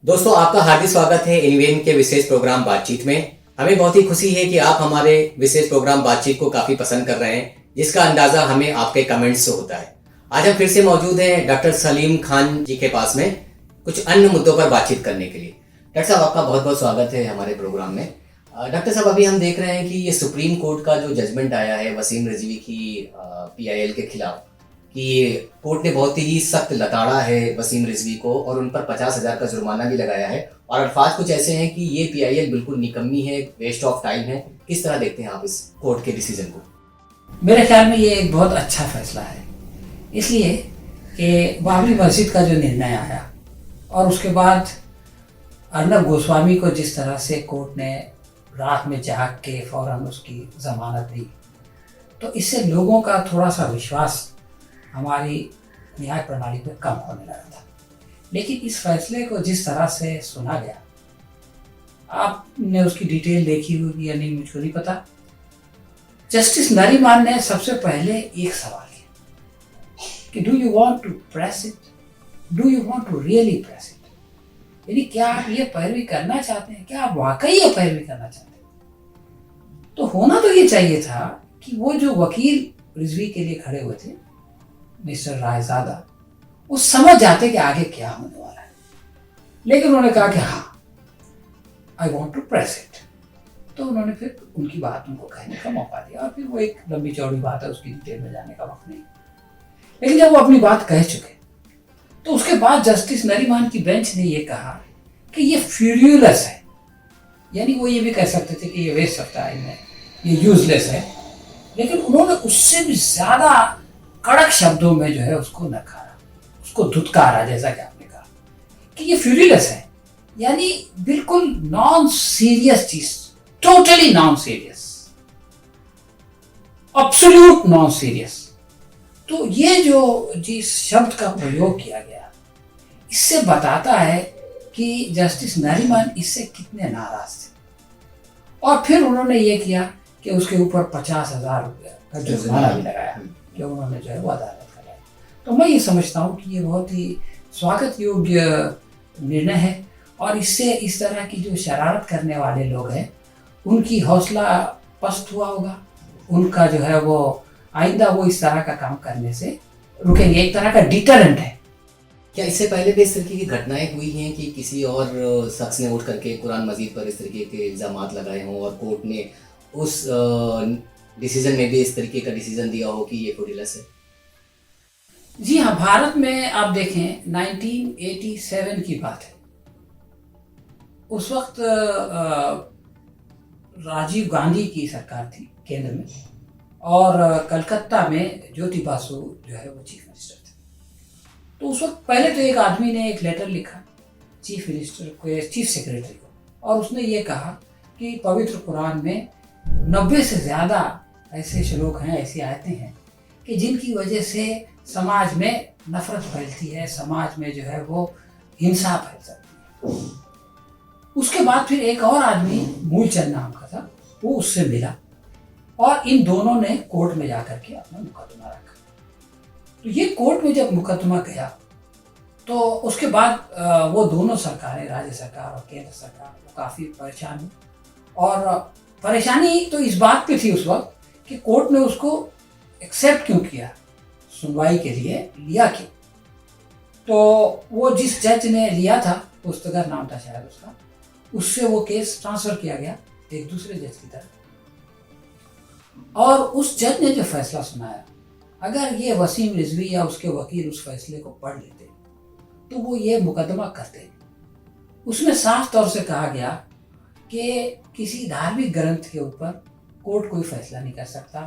दोस्तों, आपका हार्दिक स्वागत है इनवेन के विशेष प्रोग्राम बातचीत में। हमें बहुत ही खुशी है कि आप हमारे विशेष प्रोग्राम बातचीत को काफी पसंद कर रहे हैं, जिसका अंदाजा हमें आपके कमेंट्स से होता है। आज हम फिर से मौजूद हैं डॉक्टर सलीम खान जी के पास में कुछ अन्य मुद्दों पर बातचीत करने के लिए। डॉक्टर साहब, आपका बहुत बहुत स्वागत है हमारे प्रोग्राम में। डॉक्टर साहब, अभी हम देख रहे हैं कि ये सुप्रीम कोर्ट का जो जजमेंट आया है वसीम रिजवी की PIL के खिलाफ, कि कोर्ट ने बहुत ही सख्त लताड़ा है वसीम रिजवी को और उन पर 50,000 का जुर्माना भी लगाया है और अल्फाज कुछ ऐसे हैं कि ये PIL बिल्कुल निकम्मी है, वेस्ट ऑफ टाइम है। किस तरह देखते हैं आप इस कोर्ट के डिसीजन को? मेरे ख्याल में ये एक बहुत अच्छा फैसला है, इसलिए कि बाबरी मस्जिद का जो निर्णय आया और उसके बाद अर्नब गोस्वामी को जिस तरह से कोर्ट ने रात में जाग के फौरन उसकी जमानत दी, तो इससे लोगों का थोड़ा सा विश्वास हमारी न्याय प्रणाली पर कम होने लगा था। लेकिन इस फैसले को जिस तरह से सुना गया, आपने उसकी डिटेल देखी होगी या नहीं मुझको नहीं पता। जस्टिस नरीमान ने सबसे पहले एक सवाल किया कि do you want to press it, do you want to really press it, यानी क्या आप ये पैरवी करना चाहते हैं, क्या आप वाकई ये पैरवी करना चाहते हैं। तो होना तो ये चाहिए था कि वो जो वकील रिजवी के लिए खड़े हुए थे, मिस्टर रायजादा, वो समझ जाते कि आगे क्या होने वाला है। लेकिन उन्होंने कहा कि हाँ, I want to press it. तो उन्होंने फिर उनकी बात उनको कहने का मौका दिया और फिर वो एक लंबी चौड़ी बात है, उसकी डिटेल में जाने का वक्त नहीं। लेकिन जब वो अपनी बात कह चुके तो उसके बाद जस्टिस नरीमान की बेंच ने ये कहा कि ये फ्यूरियस है, यानी वो ये भी कह सकते थे कि ये वेस्ट ऑफ टाइम है, ये यूजलेस है। लेकिन उन्होंने उससे भी ज्यादा कड़क शब्दों में जो है उसको नकारा, उसको धुतकारा, जैसा कि आपने कहा कि ये फ्यूरियस है, यानी बिल्कुल नॉन सीरियस चीज, totally non serious, absolute non serious. तो ये जो जिस शब्द का प्रयोग किया गया, इससे बताता है कि जस्टिस नरीमान इससे कितने नाराज थे। और फिर उन्होंने ये किया कि उसके ऊपर 50,000 रुपये का जुर्माना भी लगाया कि उन्होंने जो है वो अदालत कराया। तो मैं ये समझता हूँ कि ये बहुत ही स्वागत योग्य निर्णय है और इससे इस तरह की जो शरारत करने वाले लोग हैं उनकी हौसला पस्त हुआ होगा, उनका जो है वो आइंदा वो इस तरह का काम करने से रुकेंगे, एक तरह का डिटरेंट है। क्या इससे पहले भी इस तरीके की घटनाएं हुई हैं कि किसी और शख्स ने उठ करके कुरान मजीद पर इस तरीके के इल्ज़ामात लगाए हों और कोर्ट ने उस डिसीजन में भी इस तरीके का डिसीजन दिया हो कि ये फ्यूरियस है? जी हाँ, भारत में आप देखें 1987 की बात है। उस वक्त राजीव गांधी की सरकार थी केंद्र में और कलकत्ता में ज्योति बासु जो है वो चीफ मिनिस्टर थे। तो उस वक्त पहले तो एक आदमी ने एक लेटर लिखा चीफ मिनिस्टर को, चीफ सेक्रेटरी को, और उसने ये कहा कि पवित्र कुरान में 90 से ज़्यादा ऐसे श्लोक हैं, ऐसी आयतें हैं कि जिनकी वजह से समाज में नफरत फैलती है, समाज में जो है वो हिंसा फैल सकती है। उसके बाद फिर एक और आदमी मूलचंद नाम का था, वो उससे मिला और इन दोनों ने कोर्ट में जाकर के अपना मुकदमा रखा। तो ये कोर्ट में जब मुकदमा गया तो उसके बाद वो दोनों सरकारें, राज्य सरकार और केंद्र सरकार, वो काफ़ी परेशान हुई। और परेशानी तो इस बात पे थी उस वक्त कि कोर्ट ने उसको एक्सेप्ट क्यों किया, सुनवाई के लिए लिया क्यों। तो वो जिस जज ने लिया था, पुस्तकर नाम था शायद उसका, उससे वो केस ट्रांसफर किया गया एक दूसरे जज की तरफ। और उस जज ने जो फैसला सुनाया, अगर ये वसीम रिजवी या उसके वकील उस फैसले को पढ़ लेते तो वो ये मुकदमा करते। उसमें साफ तौर से कहा गया कि किसी धार्मिक ग्रंथ के ऊपर कोर्ट कोई फैसला नहीं कर सकता,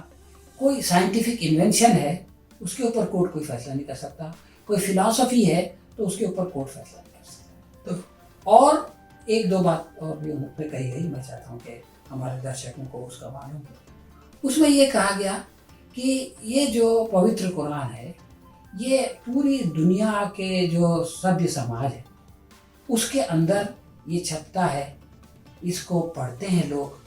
कोई साइंटिफिक इन्वेंशन है उसके ऊपर कोर्ट कोई फैसला नहीं कर सकता, कोई फिलॉसफी है तो उसके ऊपर कोर्ट फैसला नहीं कर सकता। तो और एक दो बात और भी उन्होंने कही गई, मैं चाहता हूँ कि हमारे दर्शकों को उसका मालूम हो। उसमें ये कहा गया कि ये जो पवित्र कुरान है, ये पूरी दुनिया के जो सभ्य समाज है उसके अंदर ये छपता है, इसको पढ़ते हैं लोग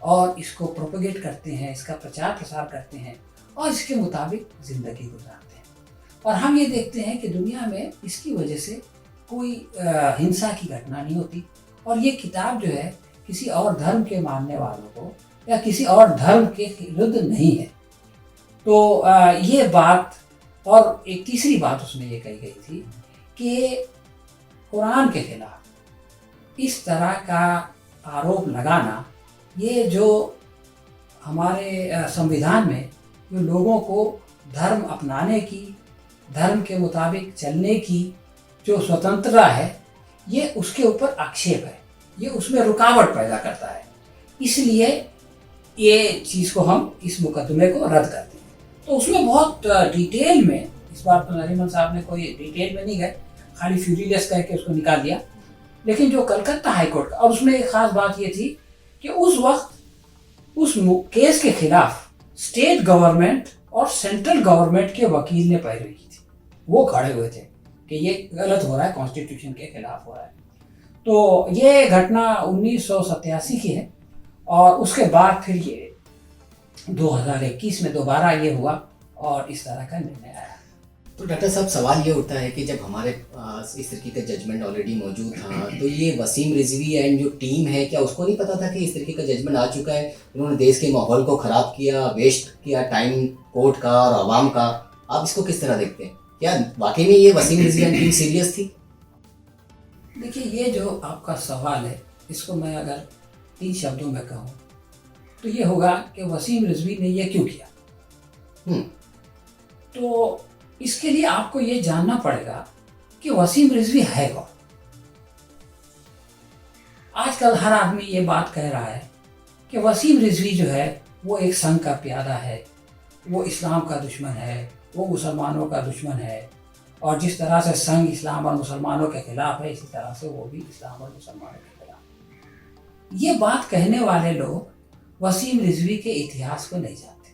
और इसको प्रोपेगेट करते हैं, इसका प्रचार प्रसार करते हैं और इसके मुताबिक ज़िंदगी गुजारते हैं। और हम ये देखते हैं कि दुनिया में इसकी वजह से कोई हिंसा की घटना नहीं होती। और ये किताब जो है किसी और धर्म के मानने वालों को या किसी और धर्म के विरुद्ध नहीं है। तो ये बात, और एक तीसरी बात उसमें ये कही गई थी कि कुरान के खिलाफ इस तरह का आरोप लगाना, ये जो हमारे संविधान में जो लोगों को धर्म अपनाने की, धर्म के मुताबिक चलने की जो स्वतंत्रता है, ये उसके ऊपर आक्षेप है, ये उसमें रुकावट पैदा करता है। इसलिए ये चीज़ को हम इस मुकदमे को रद्द करते हैं। तो उसमें बहुत डिटेल में, इस बार तो नरीमन साहब ने कोई डिटेल में नहीं गए, खाली फ्यूरीलेस कह के उसको निकाल दिया। लेकिन जो कलकत्ता हाईकोर्ट का, और उसमें एक खास बात ये थी कि उस वक्त उस केस के खिलाफ स्टेट गवर्नमेंट और सेंट्रल गवर्नमेंट के वकील ने पैरवी की थी। वो खड़े हुए थे कि ये गलत हो रहा है, कॉन्स्टिट्यूशन के खिलाफ हो रहा है। तो ये घटना 1987 की है। और उसके बाद फिर ये 2021 में दोबारा ये हुआ और इस तरह का निर्णय आया। तो डॉक्टर साहब, सवाल ये उठता है कि जब हमारे पास इस तरीके का जजमेंट ऑलरेडी मौजूद था, तो ये वसीम रिजवी एंड जो टीम है, क्या उसको नहीं पता था कि इस तरीके का जजमेंट आ चुका है? उन्होंने देश के माहौल को ख़राब किया, वेस्ट किया टाइम कोर्ट का और आवाम का। आप इसको किस तरह देखते हैं? क्या वाकई में ये Wasim Rizvi and team serious थी? देखिए, ये जो आपका सवाल है, इसको मैं अगर 3 शब्दों में कहूँ तो ये होगा कि वसीम रिजवी ने ये क्यों किया। तो इसके लिए आपको ये जानना पड़ेगा कि वसीम रिजवी है कौन। आजकल हर आदमी ये बात कह रहा है कि वसीम रिजवी जो है वो एक संघ का प्यादा है, वो इस्लाम का दुश्मन है, वो मुसलमानों का दुश्मन है, और जिस तरह से संघ इस्लाम और मुसलमानों के खिलाफ है, इसी तरह से वो भी इस्लाम और मुसलमानों के खिलाफ है। ये बात कहने वाले लोग वसीम रिजवी के इतिहास को नहीं जानते।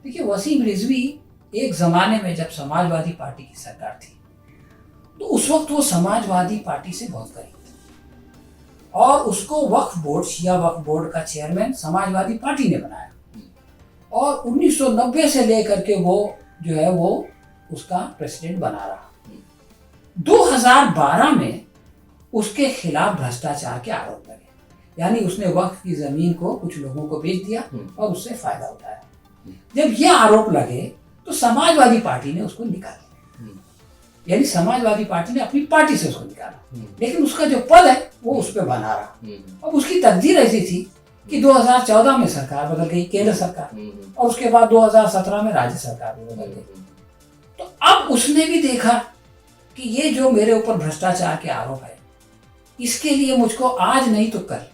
देखिए, वसीम रिजवी एक ज़माने में जब समाजवादी पार्टी की सरकार थी, तो उस वक्त वो समाजवादी पार्टी से बहुत करीब थे, और उसको वक्फ बोर्ड, शिया वक्फ बोर्ड का चेयरमैन समाजवादी पार्टी ने बनाया। और 1990 से लेकर के वो जो है वो उसका प्रेसिडेंट बना रहा। 2012 में उसके खिलाफ भ्रष्टाचार के आरोप लगे, यानी उसने वक्फ की ज़मीन को कुछ लोगों को बेच दिया और उससे फायदा उठाया। जब ये आरोप लगे तो समाजवादी पार्टी ने उसको निकाला, यानी समाजवादी पार्टी ने अपनी पार्टी से उसको निकाला, लेकिन उसका जो पद है वो उस पर बना रहा। अब उसकी तकदीर ऐसी थी कि 2014 में सरकार बदल गई, केंद्र सरकार, और उसके बाद 2017 में राज्य सरकार भी बदल गई। तो अब उसने भी देखा कि ये जो मेरे ऊपर भ्रष्टाचार के आरोप है, इसके लिए मुझको आज नहीं तो कल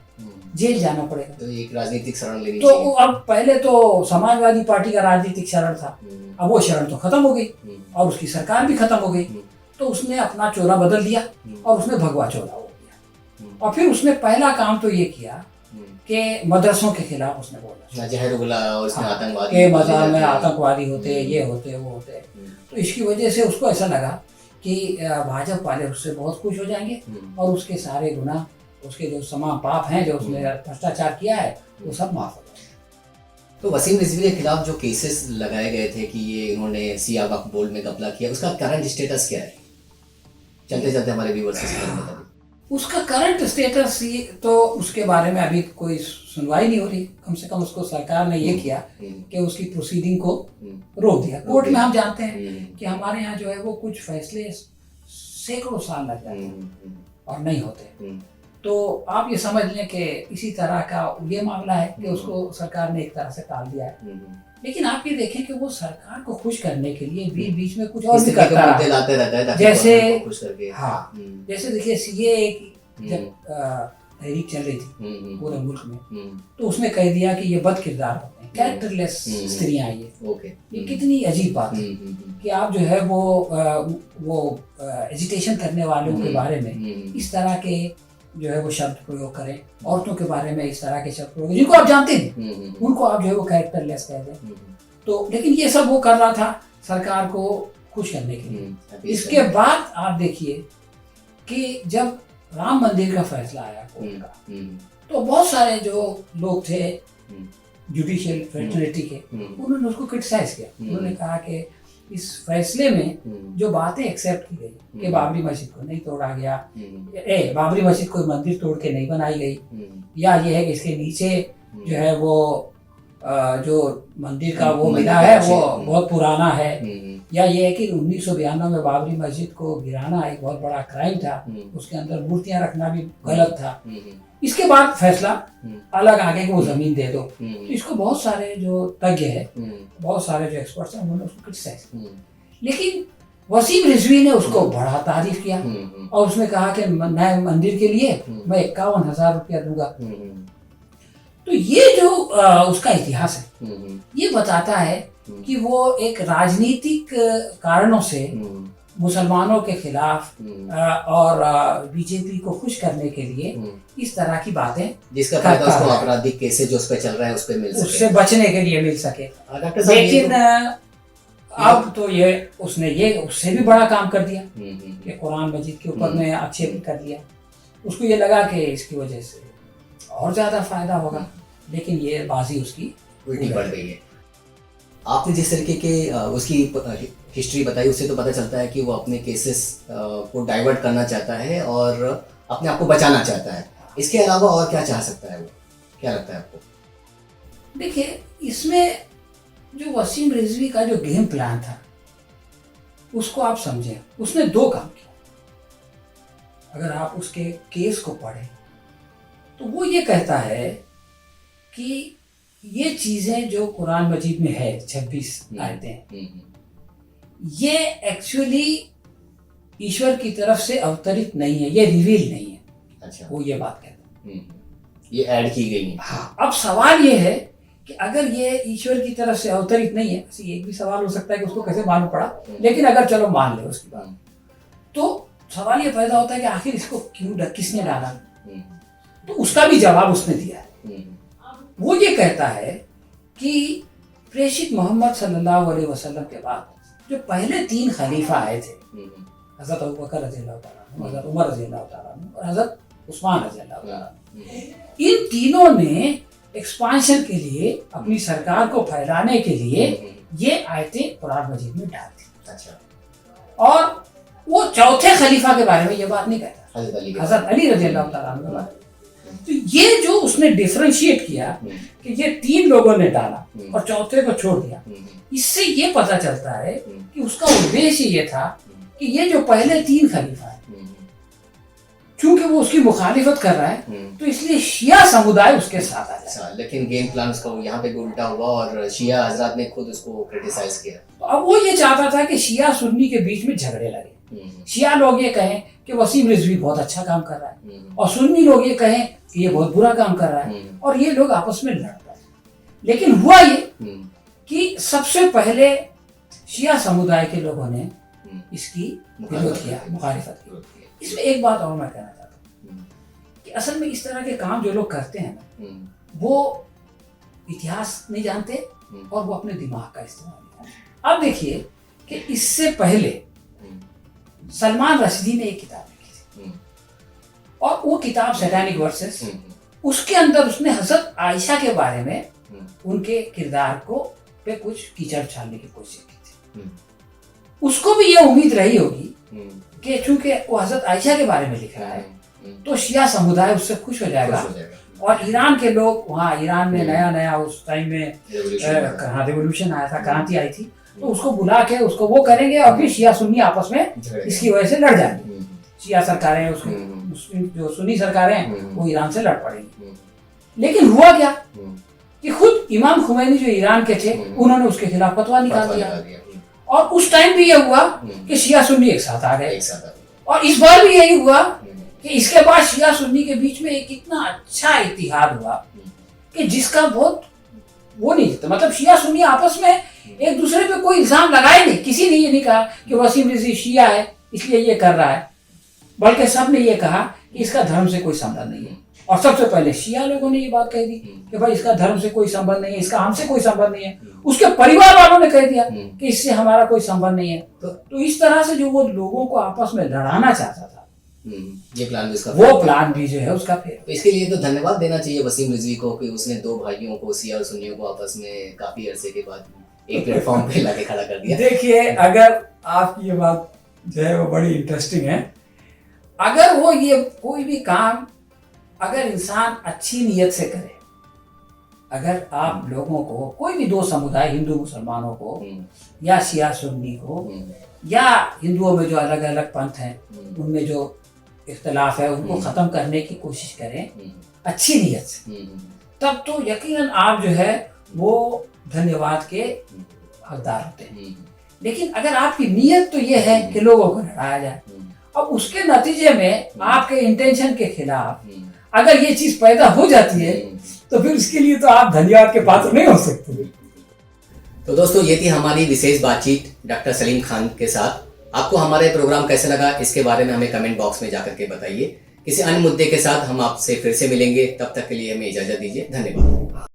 जेल जाना पड़ेगा। तो एक राजनीतिक शरण लेनी तो चाहिए। अब पहले तो समाजवादी पार्टी का राजनीतिक शरण था, अब वो शरण तो खत्म हो गई और उसकी सरकार भी खत्म हो गई। तो उसने अपना चोला बदल दिया और उसने भगवा चोला हो गया। और फिर उसने पहला काम तो ये किया कि मदरसों के खिलाफ उसने बोला, जहर उगला और उसमें आतंकवादी के मजार में आतंकवादी होते, ये होते, वो होते। तो इसकी वजह से उसको ऐसा लगा कि भाजपा वाले उससे बहुत खुश हो जाएंगे और उसके सारे गुनाह, उसके जो तमाम पाप हैं, जो उसने भ्रष्टाचार किया है, वो सब माफ हो जाएंगे। तो वसीम रिजवी के खिलाफ जो केसेस लगाए गए थे कि ये इन्होंने सिया वक्फ बोर्ड में घपला किया, उसका करंट स्टेटस क्या है? चलते चलते हमारे व्यूअर्स को बता दीजिए। उसका करंट स्टेटस ये, तो उसके बारे में अभी कोई सुनवाई नहीं हो रही। कम से कम उसको सरकार ने ये किया कि उसकी प्रोसीडिंग को रोक दिया। कोर्ट में हम जानते हैं कि हमारे यहाँ जो है वो कुछ फैसले सैकड़ों साल लग जाते हैं और नहीं होते। तो आप ये समझ लें कि इसी तरह का ये मामला है कि उसको सरकार ने एक तरह से टाल दिया है। लेकिन आप ये देखें कि वो सरकार को खुश करने के लिए बीच बीच में कुछ और भी करता है। जैसे हाँ, जैसे देखिए सीएए की जब तहरीक चल रही थी पूरे मुल्क में, तो उसने कह दिया कि ये बद किरदार होते हैं, कैरेक्टरलेस स्त्रियां। ये कितनी अजीब बात है कि आप जो है वो एजिटेशन करने वालों के बारे में इस तरह के जो है वो शब्द प्रयोग करें, औरतों के बारे में इस तरह के शब्द प्रयोग जिनको आप जानते हैं उनको आप जो है वो कैरेक्टरलेस कह दें। तो लेकिन ये सब वो कर रहा था सरकार को खुश करने के लिए। इसके बाद आप देखिए कि जब राम मंदिर का फैसला आया कोर्ट का, तो बहुत सारे जो लोग थे जुडिशियल फ्रेटर्निटी के, उन्होंने उसको क्रिटिसाइज किया। उन्होंने कहा कि इस फैसले में जो बातें एक्सेप्ट की गई कि बाबरी मस्जिद को नहीं तोड़ा गया, बाबरी मस्जिद कोई मंदिर तोड़ के नहीं बनाई गई, या ये है कि इसके नीचे जो है वो जो मंदिर का वो मिला है वो बहुत पुराना है, या ये है कि 1992 में बाबरी मस्जिद को गिराना एक बहुत बड़ा क्राइम था, उसके अंदर मूर्तियां रखना भी गलत था। इसके बाद फैसला अलग आ गया कि वो जमीन दे दो। तो इसको बहुत सारे जो तज्ञ है, बहुत सारे जो एक्सपर्ट्स हैं, उन्होंने उसको क्रिटिसाइज किया, लेकिन वसीम रिजवी ने उसको बड़ा तारीफ किया और उसने कहा कि नए मंदिर के लिए मैं 51,000 रुपया दूंगा। तो ये जो उसका इतिहास है ये बताता है कि वो एक राजनीतिक कारणों से मुसलमानों के खिलाफ और बीजेपी को खुश करने के लिए इस तरह की बातें, जिसका फायदा उसको आपराधिक केसेस जो उस पे चल रहा है उस पे मिल सके, उससे बचने के लिए मिल सके। लेकिन अब तो ये उसने ये उससे भी बड़ा काम कर दिया कि कुरान मजीद के ऊपर में आक्षेप कर दिया। उसको ये लगा कि इसकी वजह से और ज्यादा फायदा होगा, लेकिन ये बाजी उसकी उल्टी पड़ गई है। आपने जिस तरीके के उसकी हिस्ट्री बताई उससे तो पता चलता है कि वो अपने केसेस को डाइवर्ट करना चाहता है और अपने आप को बचाना चाहता है। इसके अलावा और क्या चाह सकता है वो, क्या लगता है आपको? देखिए, इसमें जो वसीम रिजवी का जो गेम प्लान था उसको आप समझें, उसने दो काम किया। अगर आप उसके केस को पढ़ें तो वो ये कहता है कि ये चीजें जो कुरान मजीद में है 26 आयतें, ये एक्चुअली ईश्वर की तरफ से अवतरित नहीं है, ये रिवील नहीं है। अच्छा, वो ये बात कहता है, ये ऐड की गई है। हाँ, अब सवाल ये है कि अगर ये ईश्वर की तरफ से अवतरित नहीं है, एक भी सवाल हो सकता है कि उसको कैसे मालूम पड़ा, लेकिन अगर चलो मान ले उसकी बात, तो सवाल ये पैदा होता है कि आखिर इसको क्यों, किसने डाला? तो उसका भी जवाब उसने दिया है। वो ये कहता है कि प्रेषित मोहम्मद सल्लल्लाहु अलैहि वसल्लम के बाद जो पहले 3 खलीफा आए थे, हजरत अबू बकर रज़ियल्लाहु ताला, हजरत उमर रज़ियल्लाहु ताला और हजरत उस्मान रज़ियल्लाहु ताला, इन तीनों ने एक्सपांशन के लिए, अपनी सरकार को फैलाने के लिए ये आयतें कुरान मजीद में डाल दी। अच्छा, और वो चौथे खलीफा के बारे में ये बात नहीं कहता, हजरत अली रज़ियल्लाहु ताला के बारे में। तो ये जो उसने डिफरेंशिएट किया कि ये 3 लोगों ने डाला और चौथे को छोड़ दिया, इससे ये पता चलता है कि उसका उद्देश्य ये था कि ये जो पहले 3 खलीफा है, चूंकि वो उसकी मुखालिफत कर रहा है तो इसलिए शिया समुदाय उसके साथ आ जाए। लेकिन गेम प्लान उसका यहाँ पे उल्टा हुआ और शिया हजरात ने खुद उसको क्रिटिसाइज किया। तो अब वो ये चाहता था कि शिया सुन्नी के बीच में झगड़े लगे। शिया लोग ये कहें कि वसीम रिजवी बहुत अच्छा काम कर रहा है और सुन्नी लोग ये कहें कि ये बहुत बुरा काम कर रहा है, और ये लोग आपस में लड़ पड़े। लेकिन हुआ ये कि सबसे पहले शिया समुदाय के लोगों ने इसकी विरोध किया, मुखालिफत की। इसमें एक बात और मैं कहना चाहता हूँ कि असल में इस तरह के काम जो लोग करते हैं ना, वो इतिहास नहीं जानते और वो अपने दिमाग का इस्तेमाल नहीं करते। अब देखिए कि इससे पहले सलमान रश्दी ने एक किताब लिखी थी और वो किताब सैटानिक वर्सेस, उसके अंदर उसने हजरत आयशा के बारे में, उनके किरदार को पे कुछ कीचड़ छालने की कोशिश की थी। उसको भी ये उम्मीद रही होगी कि चूंकि वो हजरत आयशा के बारे में लिख रहा है तो शिया समुदाय उससे खुश हो जाएगा और ईरान के लोग, वहाँ ईरान में नया उस टाइम में रेवोल्यूशन आया था, क्रांति आई थी, तो उसको बुला के उसको वो करेंगे और फिर शिया सुन्नी आपस में इसकी वजह से लड़ जाएंगे। शिया सरकारें, उसकी जो सुन्नी सरकारें हैं वो ईरान से लड़ पड़ेंगी। लेकिन हुआ क्या कि खुद इमाम खुमैनी जो ईरान के थे उन्होंने उसके खिलाफ फतवा निकाल दिया और उस टाइम भी ये हुआ कि शिया सुन्नी एक साथ आ गए। और इस बार भी यही हुआ कि इसके बाद शिया सुन्नी के बीच में एक इतना अच्छा इत्तिहाद हुआ कि जिसका बहुत वो नहीं था, मतलब शिया सुन्नी आपस में एक दूसरे पे कोई इल्जाम लगाए नहीं। किसी ने ये नहीं कहा कि वसीम रिजवी शिया है इसलिए ये कर रहा है, बल्कि सब ने ये कहा कि इसका धर्म से कोई संबंध नहीं है। और सबसे पहले शिया लोगों ने ये बात कह दी कि भाई इसका धर्म से कोई संबंध नहीं है, इसका हमसे कोई संबंध नहीं है। उसके परिवार वालों ने कह दिया कि इससे हमारा कोई संबंध नहीं है। तो इस तरह से जो वो लोगों को आपस में लड़ाना चाहता था, ये प्लान भी उसका, वो प्लान भी जो है उसका फेल। तो इसके लिए तो धन्यवाद देना चाहिए वसीम रिजवी को कि उसने 2 भाइयों को, शिया और सुन्नियों को आपस में काफी अरसे के बाद एक प्लेटफॉर्म पे लाके खड़ा कर दिया। देखिए, अगर आपकी ये बात जो है वो बड़ी इंटरेस्टिंग है। अगर वो ये कोई भी काम अगर इंसान अच्छी नीयत से करे, अगर आप लोगों को कोई भी दो समुदाय, हिंदू मुसलमानों को या शिया सुन्नी को या हिंदुओं में जो अलग अलग पंथ हैं उनमें जो इख्तलाफ है उनको ख़त्म करने की कोशिश करें अच्छी नीयत से, तब तो यकीनन आप जो है वो धन्यवाद के हकदार होते हैं। लेकिन अगर आपकी नीयत तो ये है कि लोगों को लड़ाया जाए, अब उसके नतीजे में आपके इंटेंशन के खिलाफ अगर ये चीज पैदा हो जाती है तो फिर उसके लिए तो आप धन्यवाद के पात्र नहीं हो सकते। तो दोस्तों, ये थी हमारी विशेष बातचीत डॉक्टर सलीम खान के साथ। आपको हमारा प्रोग्राम कैसा लगा इसके बारे में हमें कमेंट बॉक्स में जाकर के बताइए। किसी अन्य मुद्दे के साथ हम आपसे फिर से मिलेंगे, तब तक के लिए हमें इजाजत दीजिए। धन्यवाद।